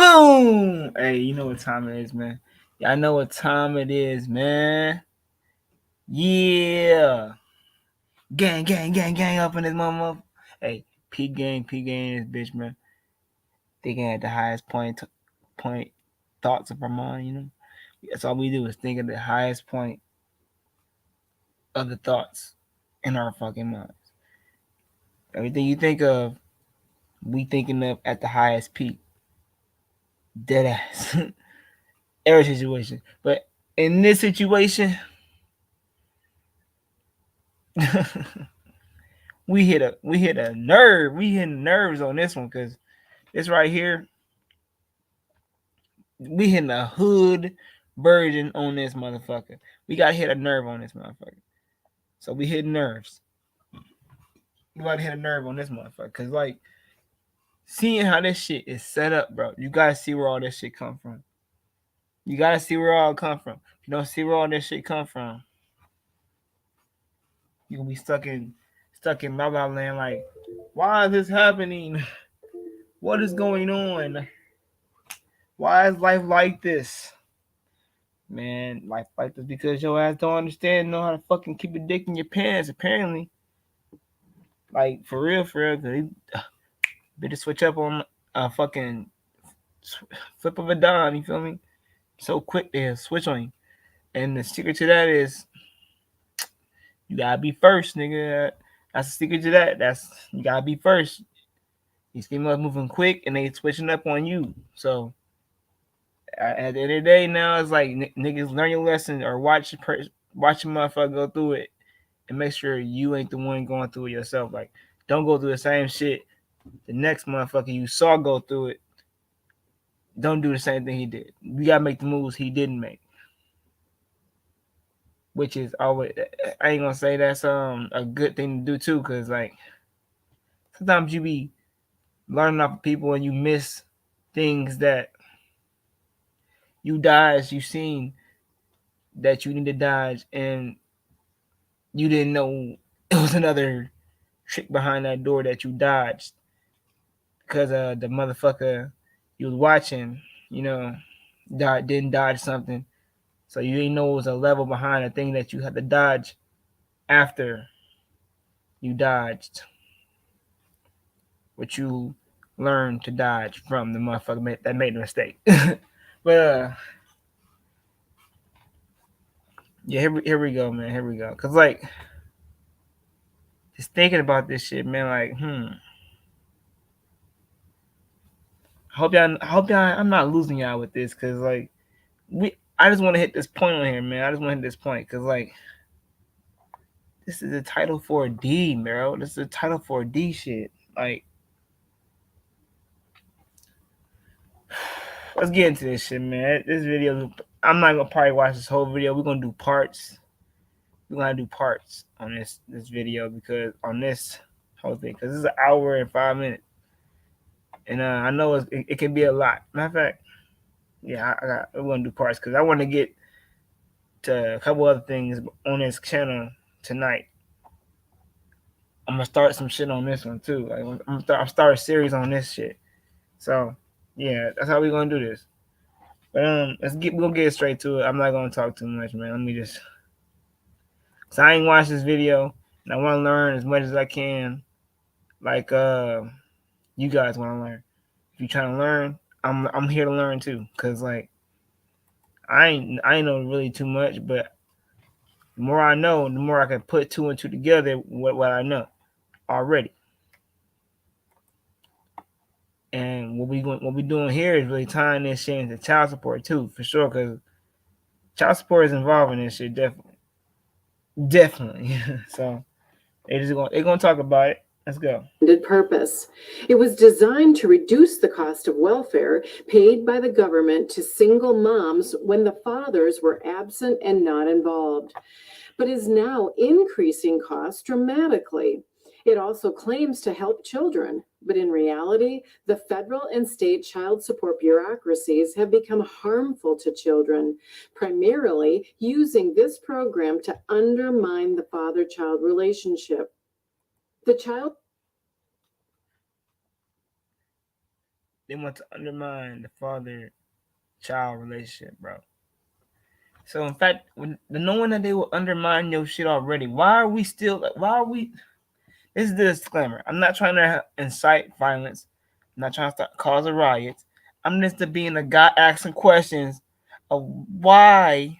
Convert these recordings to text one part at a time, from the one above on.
Boom! Hey, you know what time it is, man. Y'all know what time it is, man. Yeah. Gang, gang, gang, gang up in this mama. Hey, P gang, this bitch, man. Thinking at the highest point thoughts of our mind, you know? That's all we do is think at the highest point of the thoughts in our fucking minds. Everything you think of, we thinking of at the highest peak. Dead ass. Every situation. But in this situation, we hit a nerve. We hitting nerves on this one because this right here, we hitting a hood version on this motherfucker. We gotta hit a nerve on this motherfucker. So we hit nerves. We gotta hit a nerve on this motherfucker. Cause like seeing how this shit is set up, bro. You gotta see where all this shit come from. You gotta see where all it come from. If you don't see where all this shit come from, you gonna be stuck in blah blah land. Like, why is this happening? What is going on? Why is life like this? Man, life like this because your ass don't understand, know how to fucking keep a dick in your pants, apparently. Like, for real, because he better switch up on a fucking flip of a dime, you feel me? So quick to switch on you. And the secret to that is you gotta be first, nigga. That's the secret to that. You gotta be first. These females moving quick and they switching up on you. So at the end of the day, now it's like niggas learn your lesson or watch a motherfucker go through it and make sure you ain't the one going through it yourself. Like, don't go through the same shit the next motherfucker you saw go through it. Don't do the same thing he did. We gotta make the moves he didn't make, which is always. I ain't gonna say that's a good thing to do too, cause like sometimes you be learning off of people and you miss things that you dodged, you seen that you need to dodge, and you didn't know it was another trick behind that door that you dodged because the motherfucker you was watching, you know, didn't dodge something, so you didn't know it was a level behind a thing that you had to dodge after you dodged what you learned to dodge from the motherfucker that made the mistake. But yeah, here we go, man. Here we go. Cause like, just thinking about this shit, man. Like, I hope y'all. I'm not losing y'all with this, cause like, I just want to hit this point on here, man. I just want to hit this point, cause like, this is a Title 4D, bro. This is a Title 4D shit. Like, let's get into this shit, man. This video, I'm not gonna probably watch this whole video. We're gonna do parts. We're gonna do parts on this video because on this whole thing, because this is an hour and 5 minutes, and I know it can be a lot. Matter of fact, yeah, we're gonna do parts because I want to get to a couple other things on this channel tonight. I'm gonna start some shit on this one too. Like, I'm gonna start a series on this shit. So yeah, that's how we're gonna do this. But we'll get straight to it. I'm not gonna talk too much, man. Let me just, cause I ain't watched this video and I want to learn as much as I can. Like you guys want to learn. If you're trying to learn, I'm here to learn too. Cause like I ain't know really too much, but the more I know, the more I can put two and two together with what I know already. And what we doing here is really tying this shit into child support too, for sure. Cause child support is involved in this shit, definitely. So they're gonna talk about it. Let's go. Purpose. It was designed to reduce the cost of welfare paid by the government to single moms when the fathers were absent and not involved, but is now increasing costs dramatically. It also claims to help children, but in reality, the federal and state child support bureaucracies have become harmful to children, primarily using this program to undermine the father-child relationship. The child They want to undermine the father-child relationship, bro. So in fact, knowing that they will undermine your shit already, why are we still? Why are we? This is the disclaimer. I'm not trying to incite violence. I'm not trying to start causing riots. I'm just being a guy asking questions of why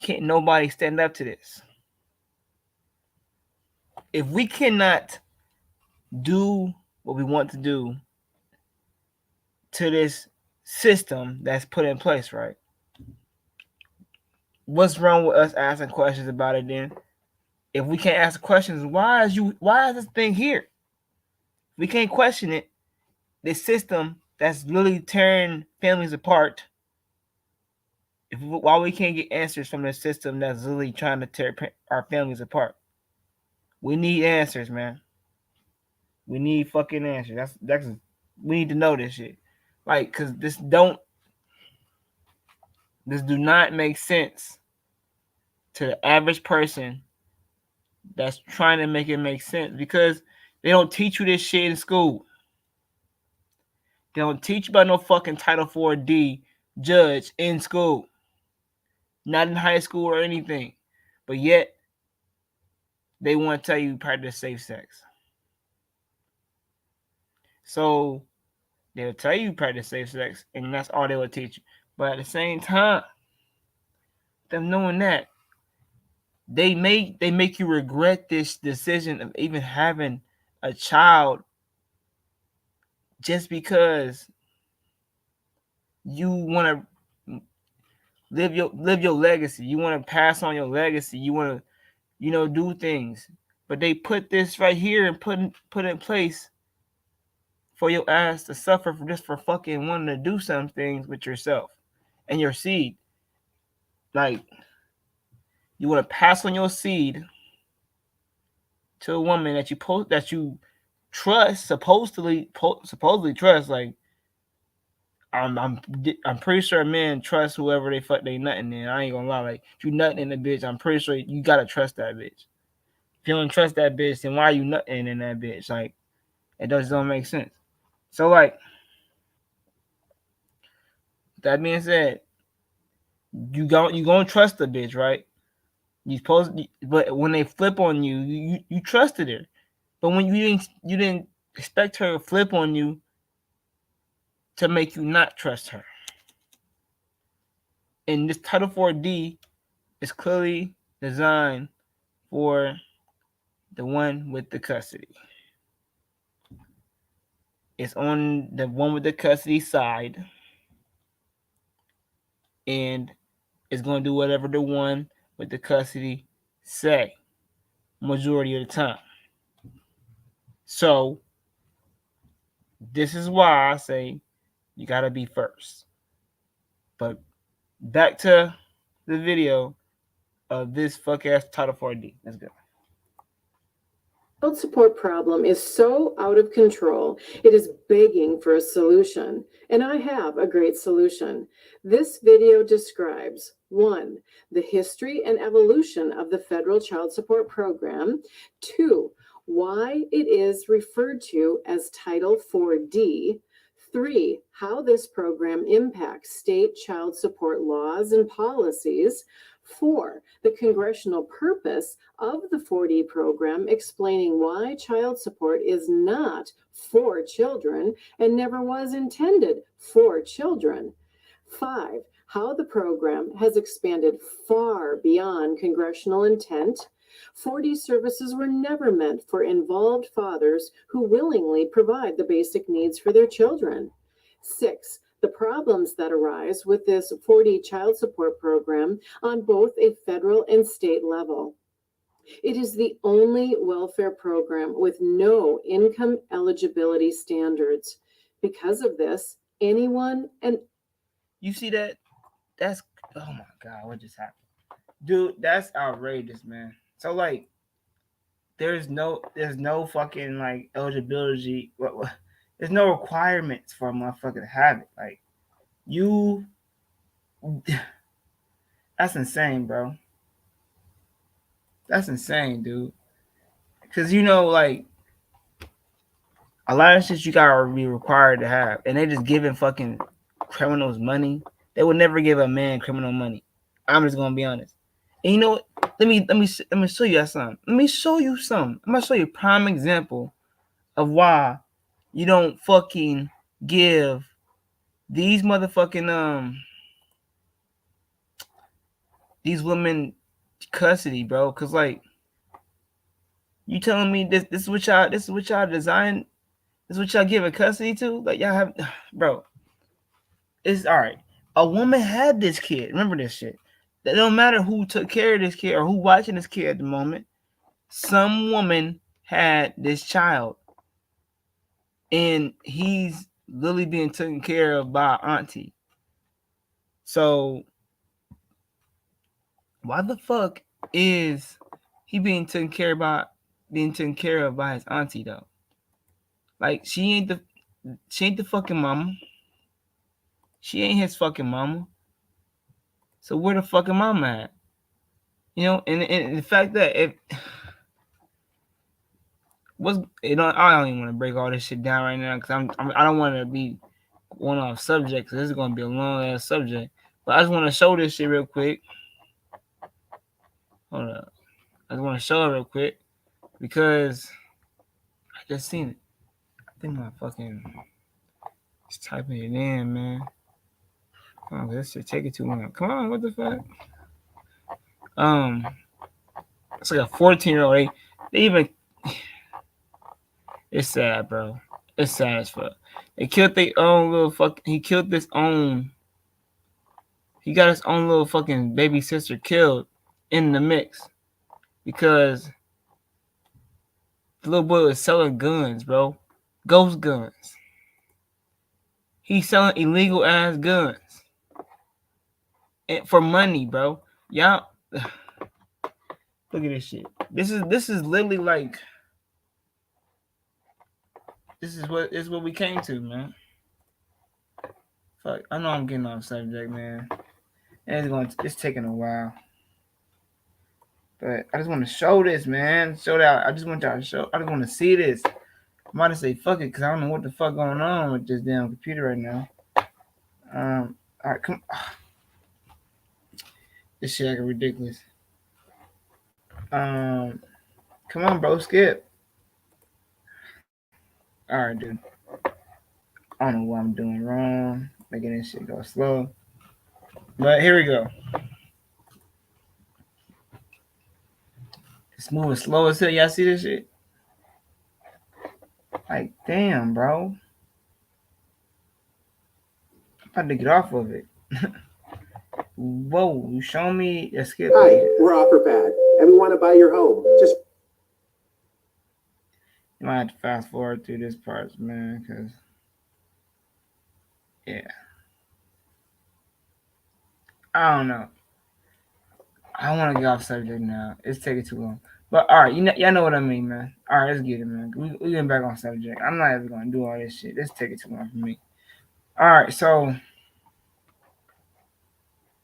can't nobody stand up to this? If we cannot do what we want to do to this system that's put in place, right? What's wrong with us asking questions about it then? If we can't ask questions, why is this thing here? We can't question it. This system that's literally tearing families apart. Why we can't get answers from the system that's literally trying to tear our families apart? We need answers, man. We need fucking answers. That's we need to know this shit. Like, cause this do not make sense to the average person that's trying to make it make sense because they don't teach you this shit in school. They don't teach you about no fucking Title 4D judge in school, not in high school or anything. But yet they want to tell you practice safe sex. So they'll tell you practice safe sex, and that's all they will teach you. But at the same time, them knowing that they make you regret this decision of even having a child just because you want to live your legacy. You want to pass on your legacy. You want to do things. But they put this right here and put in place for your ass to suffer for just for fucking wanting to do some things with yourself and your seed. Like you want to pass on your seed to a woman that you trust, supposedly trust. Like I'm pretty sure men trust whoever they fuck they nutting in. I ain't gonna lie. Like if you nutting in a bitch, I'm pretty sure you gotta trust that bitch. If you don't trust that bitch, then why are you nutting in that bitch? Like it just don't make sense. So like that being said, you gonna trust the bitch, right? But when they flip on you, you trusted her. But when you didn't expect her to flip on you to make you not trust her. And this Title 4D is clearly designed for the one with the custody. It's on the one with the custody side, and it's going to do whatever the one with the custody say majority of the time. So this is why I say you gotta be first. But back to the video of this fuck ass Title 4D. Let's go. Child support problem is so out of control, it is begging for a solution. And I have a great solution. This video describes 1. The history and evolution of the federal child support program. 2. Why it is referred to as Title 4D. 3. How this program impacts state child support laws and policies. 4. The congressional purpose of the 4D program, explaining why child support is not for children and never was intended for children. 5. How the program has expanded far beyond congressional intent. 4D services were never meant for involved fathers who willingly provide the basic needs for their children. 6. The problems that arise with this 4D child support program on both a federal and state level. It is the only welfare program with no income eligibility standards. Because of this, anyone and You see that? That's oh my god, what just happened? Dude, that's outrageous, man. So like there's no fucking like eligibility. There's no requirements for a motherfucker to have it. Like you, that's insane, bro. That's insane, dude. Cause like A lot of shit you gotta be required to have, and they just giving fucking criminals money. They would never give a man criminal money. I'm just gonna be honest. And you know what? Let me show you something. Let me show you something. I'm gonna show you a prime example of why you don't fucking give these motherfucking these women custody, bro. Cause like you telling me this is what y'all design, this is what y'all giving custody to? Like y'all have, bro. It's all right. A woman had this kid. Remember this shit. It don't matter who took care of this kid or who watching this kid at the moment. Some woman had this child, and he's literally being taken care of by auntie. So why the fuck is he being taken care of by his auntie though? Like she ain't the fucking mama. She ain't his fucking mama. So where the fucking mama at? You know, and the fact that if what's you know, I don't even want to break all this shit down right now because I don't want to be one off subject because this is gonna be a long ass subject. But I just want to show this shit real quick. Hold up, I just want to show it real quick because I just seen it. I think my fucking just typing it in, man. Come on, this shit take it too long. Come on, what the fuck? Um, it's like a 14-year-old. They even. It's sad, bro. It's sad as fuck. They killed their own little fuck. He killed this own. He got his own little fucking baby sister killed in the mix because the little boy was selling guns, bro. Ghost guns. He's selling illegal ass guns and for money, bro. Y'all, look at this shit. This is literally like this is what we came to, man. Fuck, I know I'm getting off subject, man. And it's taking a while. But I just want to show this, man. Show that. I just want y'all to show. I just want to see this. I'm about to say fuck it because I don't know what the fuck going on with this damn computer right now. All right, come. This shit acting ridiculous. Come on, bro, skip. All right, dude. I don't know what I'm doing wrong. Making this shit go slow. But here we go. It's moving slow as hell. Y'all see this shit? Like, damn, bro. I'm about to get off of it. Whoa, you show me a skip. Hi, we're OfferPad, and we want to buy your home. Just You might have to fast forward through this part, man, because yeah, I don't know. I don't want to get off subject now. It's taking too long. But all right, y'all know what I mean, man. All right, let's get it, man. We getting back on subject. I'm not even gonna do all this shit. This taking too long for me. All right, so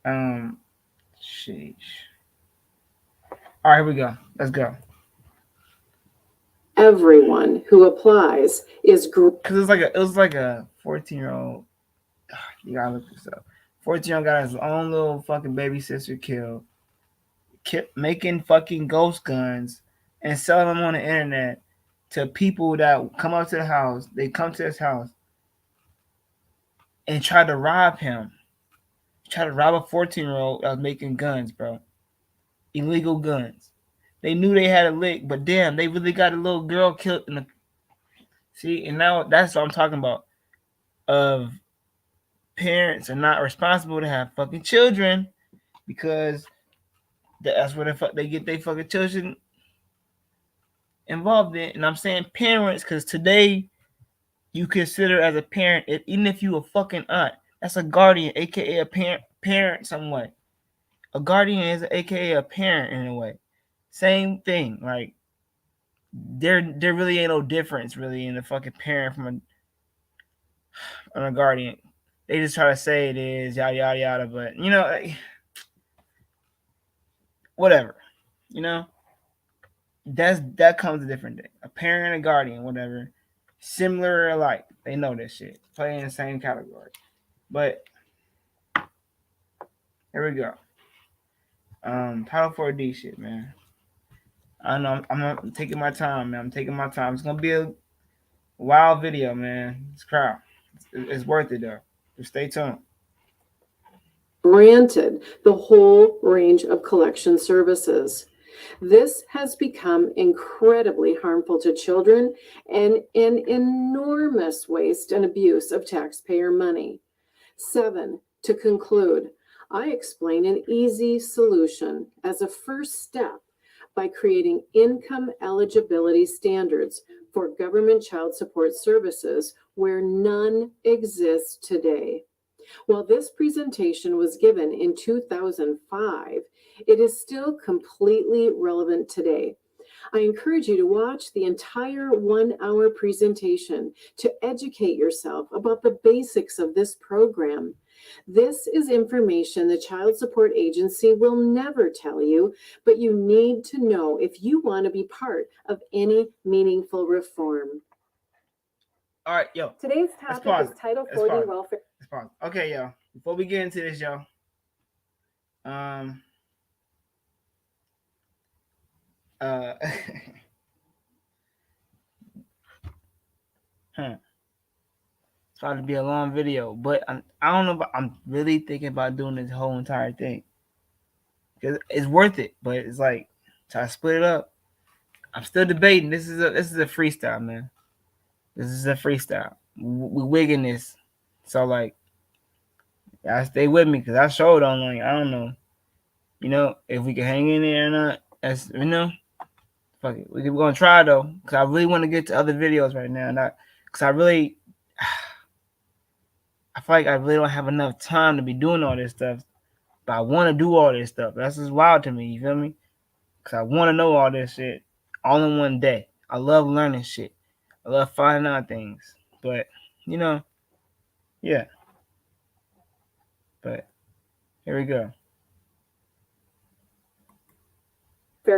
sheesh. All right, here we go. Let's go. Everyone who applies is Cause it was like a 14-year-old. You gotta look this up. 14-year-old got his own little fucking baby sister killed, making fucking ghost guns and selling them on the internet to people that come up to the house. They come to his house and try to rob him. Try to rob a 14-year-old that was making guns, bro. Illegal guns. They knew they had a lick, but damn, they really got a little girl killed in the. See, and now that's what I'm talking about. Of parents are not responsible to have fucking children because that's where they get their fucking children involved in. And I'm saying parents because today you consider as a parent, even if you a fucking aunt, that's a guardian, aka a parent some way. A guardian is aka a parent in a way. Same thing. Like there really ain't no difference really in the fucking parent from a guardian. They just try to say it is yada yada yada, but you know, like, whatever. You know, that comes a different day. A parent and a guardian, whatever. similar alike. They know this shit. Play in the same category. But here we go. Title 4D shit, man. I know I'm taking my time, man. I'm taking my time. It's gonna be a wild video, man. It's crowd. It's worth it though. Just stay tuned. Granted the whole range of collection services. This has become incredibly harmful to children and an enormous waste and abuse of taxpayer money. 7. To conclude, I explain an easy solution as a first step by creating income eligibility standards for government child support services where none exist today. While this presentation was given in 2005, it is still completely relevant today. I encourage you to watch the entire 1-hour presentation to educate yourself about the basics of this program. This is information the Child Support Agency will never tell you, but you need to know if you want to be part of any meaningful reform. All right, yo. Today's topic is Title 40 welfare. Let's pause. Okay, yo. Before we get into this, yo. It's about to be a long video, but I don't know. I'm really thinking about doing this whole entire thing because it's worth it. But it's like try to split it up. I'm still debating. This is a freestyle, man. This is a freestyle. We wigging this, so like, y'all stay with me because I showed on like I don't know, if we can hang in there or not. That's fuck it. We're gonna try though because I really want to get to other videos right now. Because I really. I feel like I really don't have enough time to be doing all this stuff, but I want to do all this stuff. That's just wild to me, you feel me? Because I want to know all this shit all in one day. I love learning shit. I love finding out things. But, yeah. But, here we go.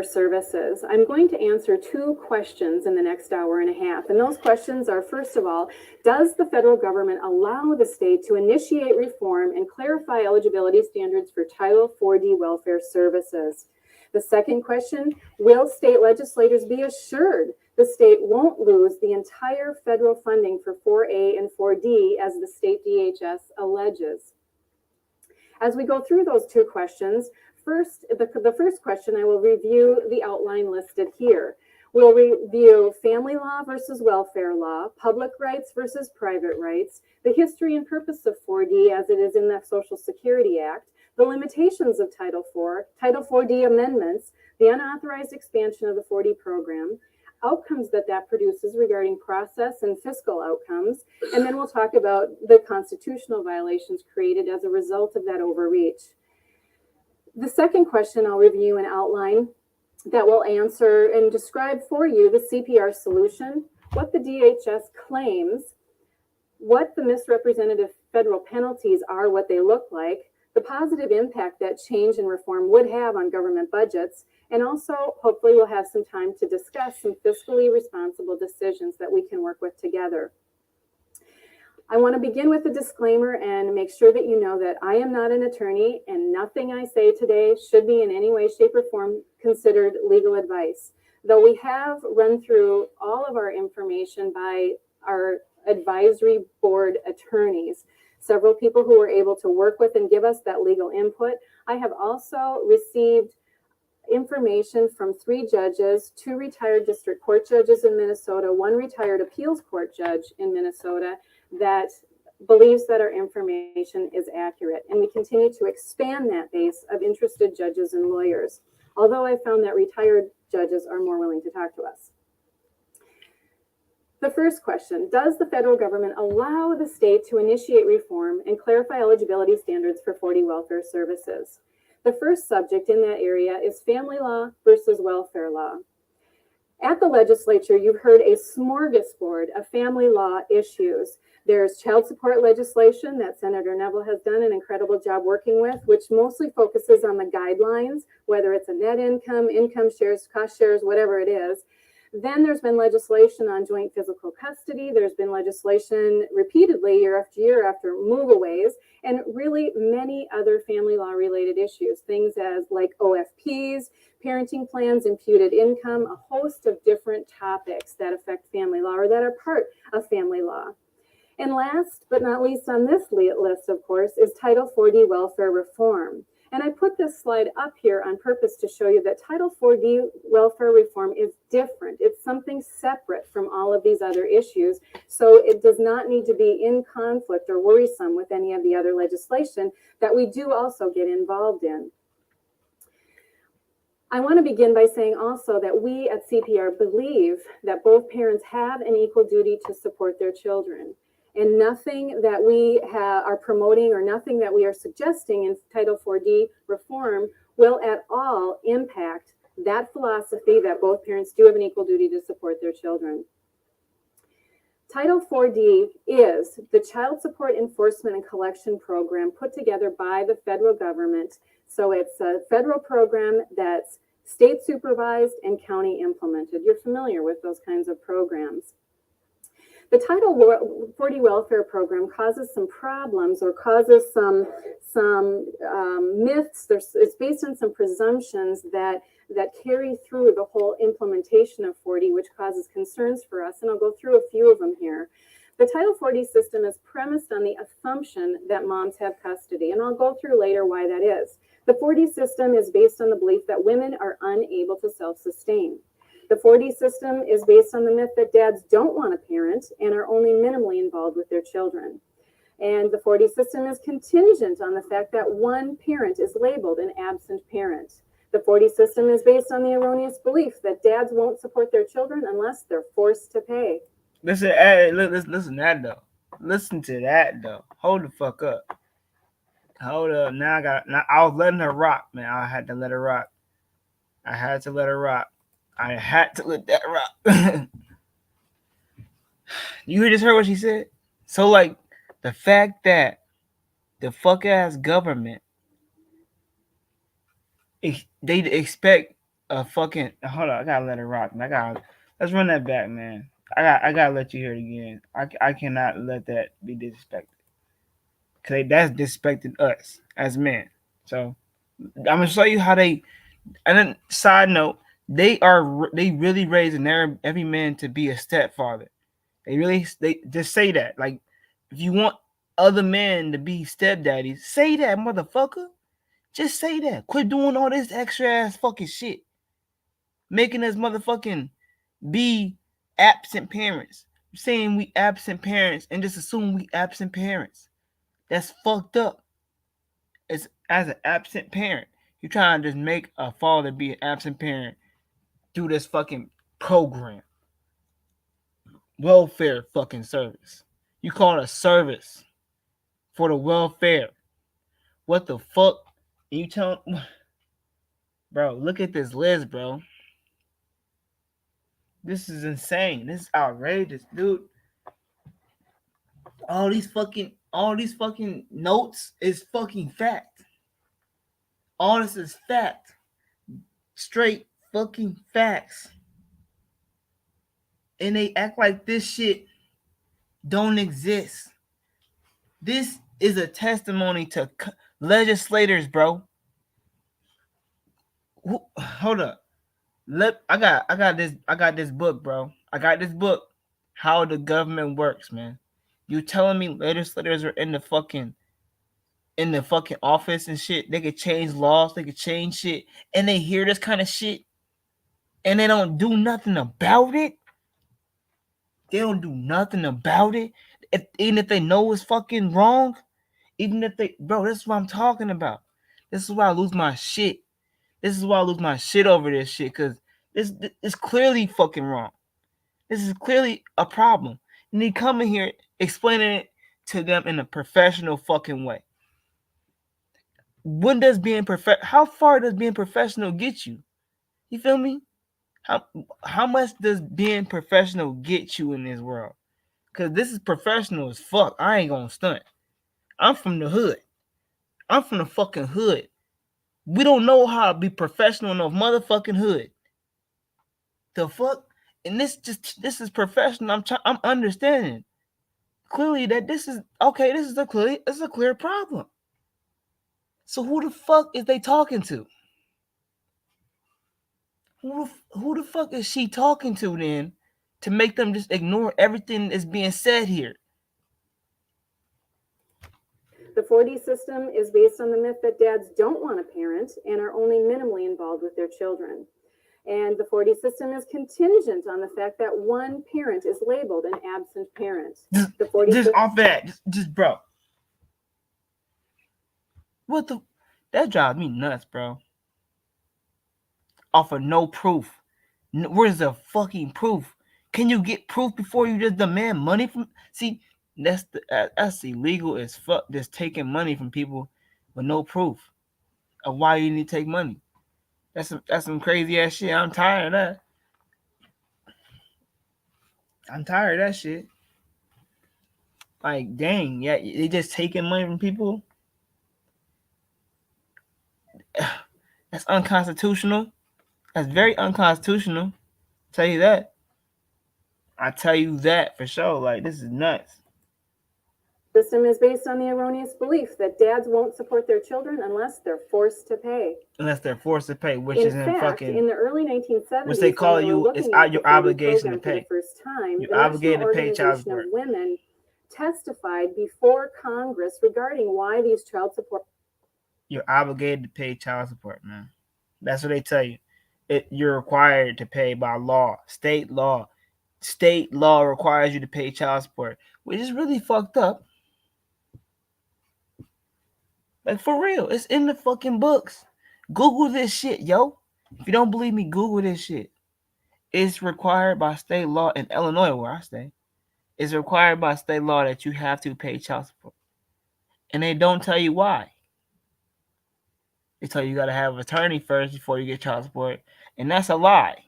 Services. I'm going to answer 2 questions in the next hour and a half. And those questions are, first of all, does the federal government allow the state to initiate reform and clarify eligibility standards for Title 4D welfare services? The second question, will state legislators be assured the state won't lose the entire federal funding for 4A and 4D as the state DHS alleges? As we go through those 2 questions, first, the first question, I will review the outline listed here. We'll review family law versus welfare law, public rights versus private rights, the history and purpose of 4D as it is in the Social Security Act, the limitations of Title 4, Title 4D amendments, the unauthorized expansion of the 4D program, outcomes that produces regarding process and fiscal outcomes, and then we'll talk about the constitutional violations created as a result of that overreach. The second question I'll review and outline that will answer and describe for you the CPR solution, what the DHS claims, what the misrepresented federal penalties are, what they look like, the positive impact that change and reform would have on government budgets, and also hopefully we'll have some time to discuss some fiscally responsible decisions that we can work with together. I want to begin with a disclaimer and make sure that you know that I am not an attorney and nothing I say today should be in any way, shape, or form considered legal advice. Though we have run through all of our information by our advisory board attorneys, several people who were able to work with and give us that legal input. I have also received information from 3 judges, 2 retired district court judges in Minnesota, 1 retired appeals court judge in Minnesota, that believes that our information is accurate. And we continue to expand that base of interested judges and lawyers, although I found that retired judges are more willing to talk to us. The first question, does the federal government allow the state to initiate reform and clarify eligibility standards for 4D welfare services? The first subject in that area is family law versus welfare law. At the legislature, you've heard a smorgasbord of family law issues. There's child support legislation that Senator Neville has done an incredible job working with, which mostly focuses on the guidelines, whether it's a net income, income shares, cost shares, whatever it is. Then there's been legislation on joint physical custody. There's been legislation repeatedly year after year after move-aways, and really many other family law related issues, things as like OFPs, parenting plans, imputed income, a host of different topics that affect family law or that are part of family law. And last but not least on this list, of course, is Title 4D welfare reform. And I put this slide up here on purpose to show you that Title 4D welfare reform is different. It's something separate from all of these other issues. So it does not need to be in conflict or worrisome with any of the other legislation that we do also get involved in. I want to begin by saying also that we at CPR believe that both parents have an equal duty to support their children. And nothing that we are promoting or nothing that we are suggesting in Title 4D reform will at all impact that philosophy that both parents do have an equal duty to support their children. Title 4D is the child support enforcement and collection program put together by the federal government. So it's a federal program that's state supervised and county implemented. You're familiar with those kinds of programs. The Title 4D welfare program causes some problems or causes some myths. It's based on some presumptions that carry through the whole implementation of 4D, which causes concerns for us. And I'll go through a few of them here. The Title 4D system is premised on the assumption that moms have custody, and I'll go through later why that is. The 4D system is based on the belief that women are unable to self-sustain. The 4D system is based on the myth that dads don't want to parent and are only minimally involved with their children. And the 4D system is contingent on the fact that one parent is labeled an absent parent. The 4D system is based on the erroneous belief that dads won't support their children unless they're forced to pay. Listen to that though. Listen to that though. Hold the fuck up. Hold up. Now I was letting her rock, man. I had to let her rock. I had to let her rock. I had to let that rock. You just heard what she said? So, like, the fact that the fuck ass government, they expect a fucking. Hold on, I gotta let her rock. Let's run that back, man. I gotta let you hear it again. I cannot let that be disrespected. Cause that's disrespecting us as men. So, I'm gonna show you how they. And then, side note, they really raising every man to be a stepfather. They just say that. Like, if you want other men to be stepdaddies, say that, motherfucker. Just say that. Quit doing all this extra ass fucking shit. Making us motherfucking be absent parents. Saying we absent parents and just assume we absent parents. That's fucked up. It's as an absent parent. You're trying to just make a father be an absent parent through this fucking program. Welfare fucking service. You call it a service for the welfare. What the fuck? And you tell, bro, look at this list, bro. This is insane. This is outrageous, dude. All these fucking notes is fucking fact. All this is fact. Straight fucking facts. And they act like this shit don't exist. This is a testimony to legislators, bro. Hold up. I got this book, bro. I got this book. How the government works, man. You telling me legislators are in the fucking office and shit? They could change laws, they could change shit, and they hear this kind of shit, and they don't do nothing about it. They don't do nothing about it. Even if they know it's fucking wrong, even if they, bro, this is what I'm talking about. This is why I lose my shit. This is why I lose my shit over this shit, because this is clearly fucking wrong. This is clearly a problem. And they come in here explaining it to them in a professional fucking way. How far does being professional get you? You feel me? How much does being professional get you in this world? Because this is professional as fuck. I ain't gonna stunt. I'm from the hood. I'm from the fucking hood. We don't know how to be professional in the motherfucking hood. The fuck? And this is professional. I'm understanding clearly that this is okay. This is a clear problem. So who the fuck is they talking to? Who the fuck is she talking to then to make them just ignore everything that's being said here? The 4D system is based on the myth that dads don't want to parent and are only minimally involved with their children. And the 4D system is contingent on the fact that one parent is labeled an absent parent. The 4D just off that, just bro. What the? That drives me nuts, bro. Off of no proof. Where's the fucking proof? Can you get proof before you just demand money from? See, that's illegal as fuck. Just taking money from people with no proof of why you need to take money. That's some crazy ass shit. I'm tired of that. I'm tired of that shit. Like, dang, yeah, they just taking money from people. That's unconstitutional. That's very unconstitutional. Tell you that. I tell you that for sure. Like, this is nuts. System is based on the erroneous belief that dads won't support their children unless they're forced to pay. Unless they're forced to pay, which in is fact, fucking. In the early 1970s, which they call you, it's your obligation to pay. For the first time, you're obligated to pay child support. Women testified before Congress regarding why these child support. You're obligated to pay child support, man. That's what they tell you. You're required to pay by law, state law. State law requires you to pay child support, which is really fucked up. Like, for real, it's in the fucking books. Google this shit, yo. If you don't believe me, Google this shit. It's required by state law in Illinois, where I stay. It's required by state law that you have to pay child support. And they don't tell you why. They tell you got to have an attorney first before you get child support. And that's a lie.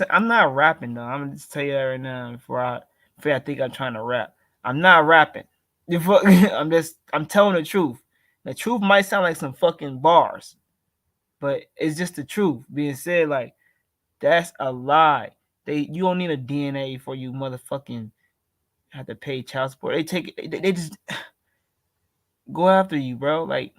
I'm not rapping, though. I'm going to just tell you that right now before I think I'm trying to rap. I'm not rapping. I'm telling the truth. The truth might sound like some fucking bars, but it's just the truth being said. Like, that's a lie. You don't need a DNA before you motherfucking have to pay child support. They just go after you, bro. Like,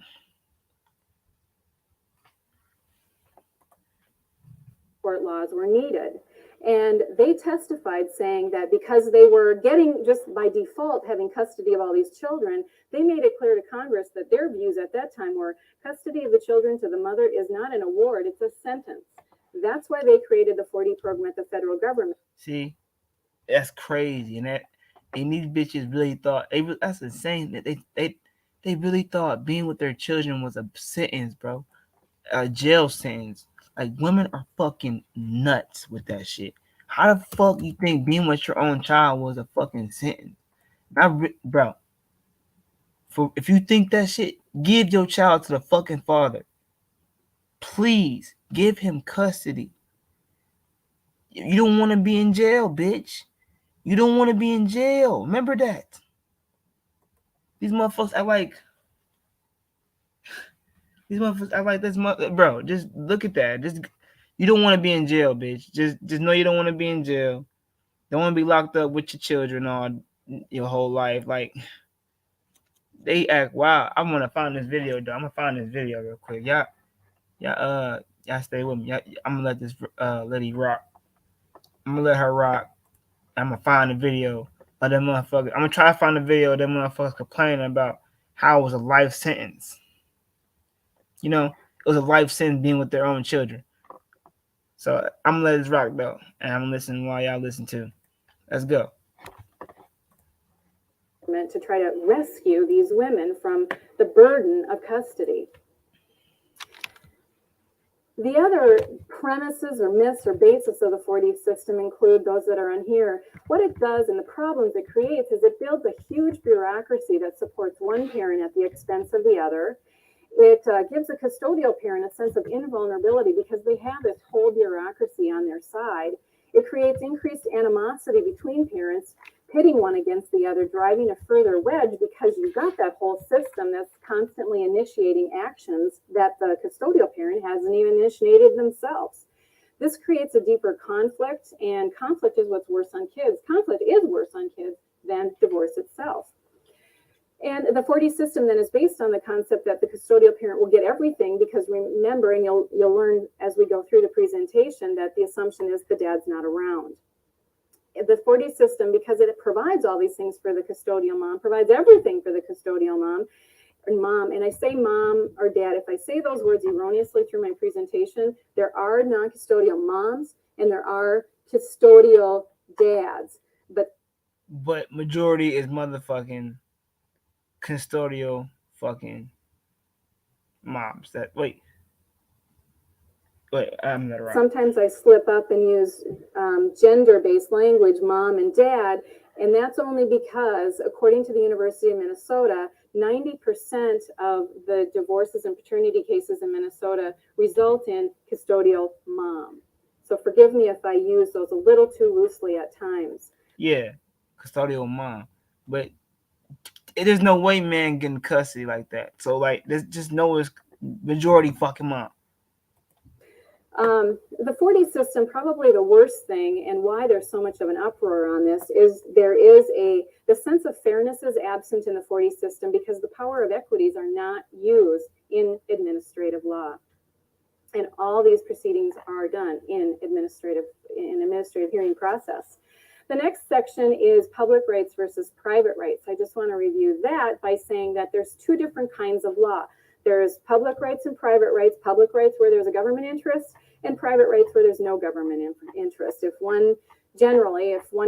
support laws were needed. And they testified saying that because they were getting, just by default, having custody of all these children, they made it clear to Congress that their views at that time were custody of the children to the mother is not an award, it's a sentence. That's why they created the 4D program at the federal government. See, that's crazy. And these bitches really thought, that's insane. That they really thought being with their children was a sentence, bro. A jail sentence. Like, women are fucking nuts with that shit. How the fuck you think being with your own child was a fucking sentence? Bro, if you think that shit, give your child to the fucking father. Please, give him custody. You don't want to be in jail, bitch. You don't want to be in jail. Remember that. These motherfuckers act like this, bro. Just look at that. You don't want to be in jail, bitch. Just know you don't want to be in jail. Don't want to be locked up with your children all your whole life. Like, they act wild. I'm gonna find this video, though. I'm gonna find this video real quick. Y'all stay with me. I'm gonna let this lady rock. I'm gonna let her rock. I'm gonna find the video of them motherfuckers. I'm gonna try to find the video of them motherfuckers complaining about how it was a life sentence. You know, it was a life sentence being with their own children. So I'm gonna let this rock, though, and I'm gonna listen while y'all listen too. Let's go. To try to rescue these women from the burden of custody. The other premises or myths or basis of the 4D system include those that are on here. What it does and the problems it creates is it builds a huge bureaucracy that supports one parent at the expense of the other. It gives a custodial parent a sense of invulnerability because they have this whole bureaucracy on their side. It creates increased animosity between parents. pitting one against the other, driving a further wedge because you've got that whole system that's constantly initiating actions that the custodial parent hasn't even initiated themselves. This creates a deeper conflict, and conflict is what's worse on kids. Conflict is worse on kids than divorce itself. And the 4D system then is based on the concept that the custodial parent will get everything, because remember, and you'll learn as we go through the presentation, that the assumption is the dad's not around. The 4D system, because it provides all these things for the custodial mom, provides everything for the custodial mom, and I say mom or dad, if I say those words erroneously through my presentation, there are non-custodial moms and there are custodial dads, but majority is motherfucking custodial fucking moms. I'm not right. Sometimes I slip up and use gender-based language, mom and dad, and that's only because, according to the University of Minnesota, 90% of the divorces and paternity cases in Minnesota result in custodial mom. So forgive me if I use those a little too loosely at times. Yeah, custodial mom. But it is no way man getting custody like that. So like, there's just no, it's majority fucking mom. The 4D system, probably the worst thing, and why there's so much of an uproar on this, is the sense of fairness is absent in the 4D system because the power of equities are not used in administrative law. And all these proceedings are done in administrative hearing process. The next section is public rights versus private rights. I just want to review that by saying that there's two different kinds of law. There's public rights and private rights. Public rights where there's a government interest, and private rights where there's no government interest. If one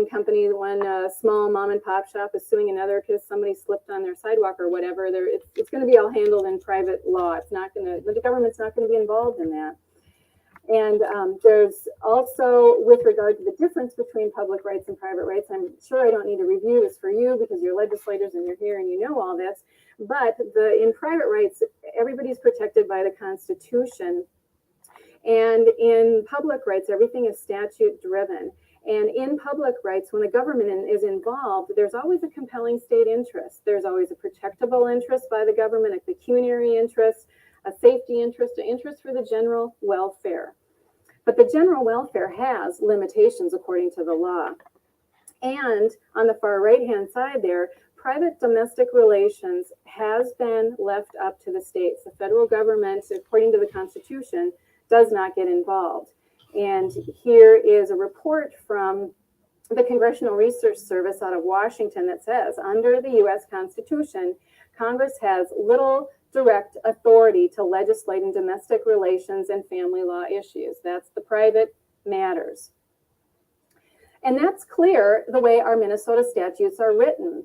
company, one small mom and pop shop is suing another because somebody slipped on their sidewalk or whatever, it's going to be all handled in private law. The government's not going to be involved in that. And there's also, with regard to the difference between public rights and private rights, I'm sure I don't need to review this for you because you're legislators and you're here and you know all this, but in private rights, everybody's protected by the Constitution. And in public rights, everything is statute driven. And in public rights, when the government is involved, there's always a compelling state interest. There's always a protectable interest by the government, a pecuniary interest, a safety interest, an interest for the general welfare. But the general welfare has limitations according to the law. And on the far right-hand side there, private domestic relations has been left up to the states. The federal government, according to the Constitution, does not get involved. And here is a report from the Congressional Research Service out of Washington that says, under the U.S. Constitution, Congress has little direct authority to legislate in domestic relations and family law issues. That's the private matters. And that's clear the way our Minnesota statutes are written.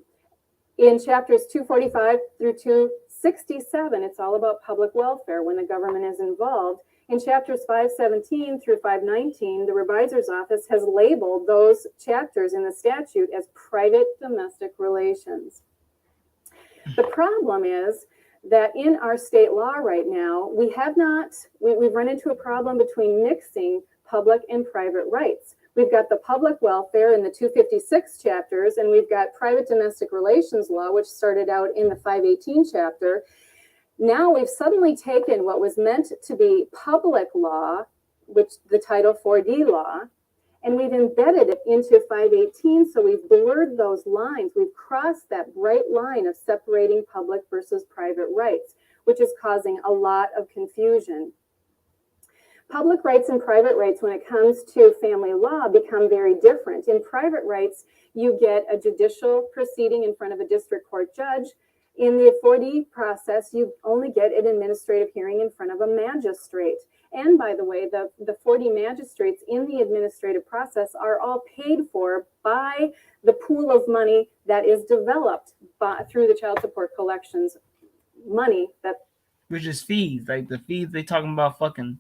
In chapters 245 through 267, it's all about public welfare when the government is involved. In chapters 517 through 519, the revisor's office has labeled those chapters in the statute as private domestic relations. The problem is that in our state law right now, we've run into a problem between mixing public and private rights. We've got the public welfare in the 256 chapters, and we've got private domestic relations law, which started out in the 518 chapter. Now we've suddenly taken what was meant to be public law, which the Title 4D law, and we've embedded it into 518, so we've blurred those lines. We've crossed that bright line of separating public versus private rights, which is causing a lot of confusion. Public rights and private rights, when it comes to family law, become very different. In private rights, you get a judicial proceeding in front of a district court judge. In the 4D process, you only get an administrative hearing in front of a magistrate. And by the way, the 4D magistrates in the administrative process are all paid for by the pool of money that is developed through the child support collections money. Which is fees, like the fees they talking about fucking,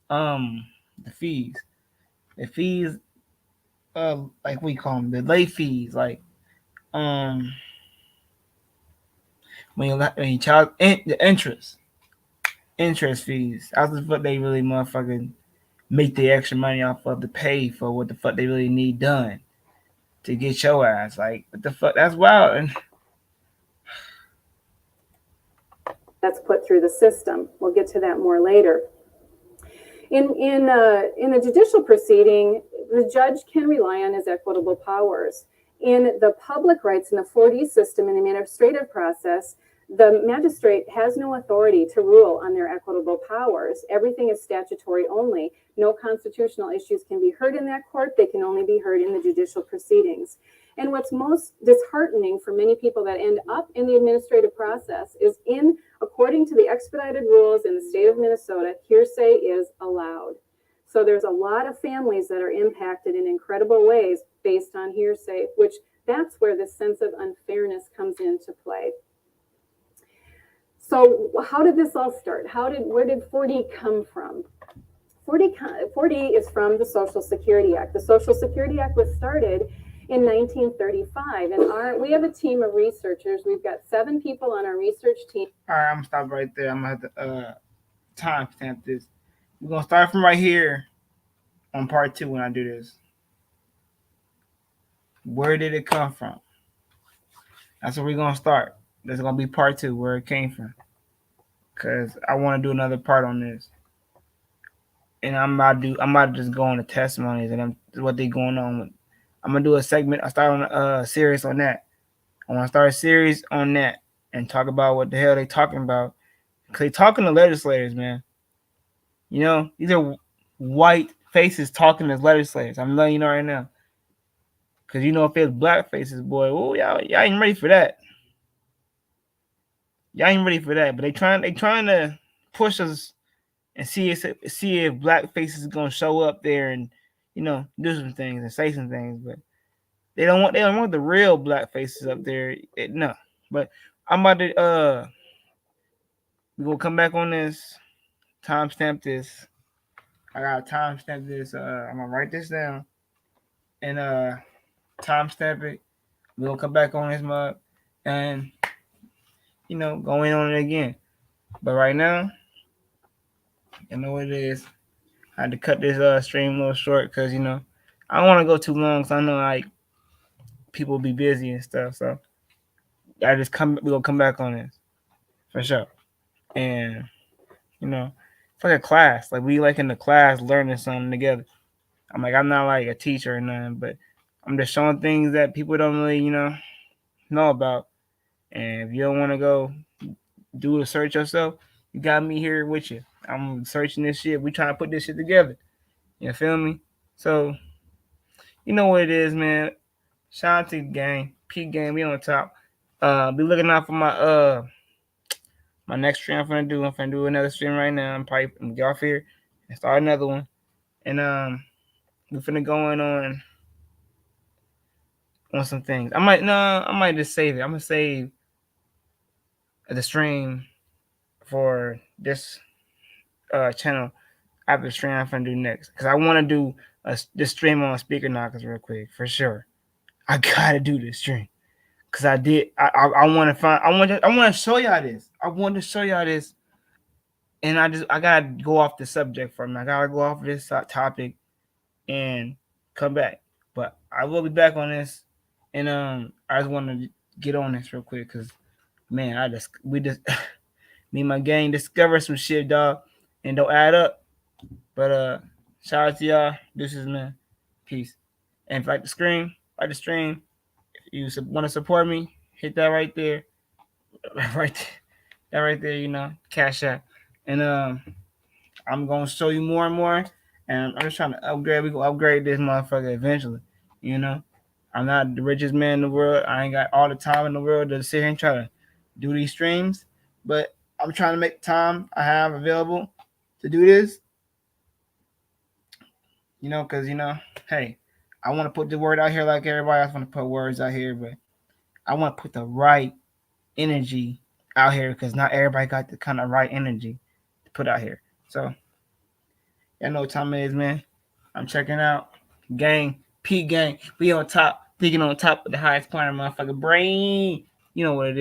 the fees. The fees, like we call them, the late fees, like, when you child the interest fees. That's the fuck they really motherfucking make the extra money off of to pay for what the fuck they really need done. to get your ass. Like, what the fuck? That's wild. And that's put through the system. We'll get to that more later. In the judicial proceeding, the judge can rely on his equitable powers. In the public rights in the 4D system in the administrative process, the magistrate has no authority to rule on their equitable powers. Everything is statutory only. No constitutional issues can be heard in that court. They can only be heard in the judicial proceedings. And what's most disheartening for many people that end up in the administrative process is according to the expedited rules in the state of Minnesota, hearsay is allowed. So there's a lot of families that are impacted in incredible ways based on hearsay, which that's where this sense of unfairness comes into play. So how did this all start? Where did 4D come from? 4D is from the Social Security Act. The Social Security Act was started in 1935, and we have a team of researchers. We've got 7 people on our research team. all right, I'm gonna stop right there. I'm gonna have to timestamp this. We're gonna start from right here on part 2 when I do this. Where did it come from? That's where we're gonna start. That's gonna be part 2, where it came from. Cause I want to do another part on this, and I'm about to just go on the testimonies and what they going on with. I'm gonna do a segment. I start on a series on that. I want to start a series on that and talk about what the hell they talking about. Cause they talking to legislators, man. You know, these are white faces talking as legislators. I'm letting you know right now. Cause you know if it's black faces, boy, oh y'all ain't ready for that. Y'all ain't ready for that. But they trying to push us and see if black faces is gonna show up there and, you know, do some things and say some things. But they don't want the real black faces up there. No. But I'm about to we're gonna come back on this, timestamp this. I gotta timestamp this. I'm gonna write this down and timestamp it. We're gonna come back on this mug and, you know, going on it again. But right now, you know what it is. I had to cut this stream a little short because, you know, I don't want to go too long. So I know like people be busy and stuff. So we're gonna come back on this for sure. And, you know, it's like a class. Like we like in the class learning something together. I'm not like a teacher or nothing, but I'm just showing things that people don't really, you know about. And if you don't want to go do the search yourself, you got me here with you. I'm searching this shit. We trying to put this shit together. You feel me? So, you know what it is, man. Shout out to the gang. P gang, we on top. Be looking out for my next stream I'm finna do another stream right now. I'm gonna get off here and start another one. And we're finna go in on some things. I might just save it. I'm gonna save the stream for this channel after the stream I'm finna do next. Because I wanna do this stream on speaker knockers real quick for sure. I gotta do this stream. Cause I want to show y'all this. I want to show y'all this, and I gotta go off the subject for a minute. I gotta go off this topic and come back. But I will be back on this, and I just want to get on this real quick, cause man, me and my gang discovered some shit, dog, and don't add up. But shout out to y'all. This is man, peace. And if you like the stream, if you want to support me, hit that right there, that right there, you know, cash out. And I'm gonna show you more and more. And I'm just trying to upgrade. We gonna upgrade this motherfucker eventually. You know, I'm not the richest man in the world. I ain't got all the time in the world to sit here and try to do these streams. But I'm trying to make time I have available to do this. You know, because you know, hey, I want to put the word out here like everybody else want to put words out here, but I want to put the right energy out here because not everybody got the kind of right energy to put out here. So, y'all know what time it is, man. I'm checking out. Gang, P gang. We on top, thinking on top of the highest point of motherfucking brain. You know what it is.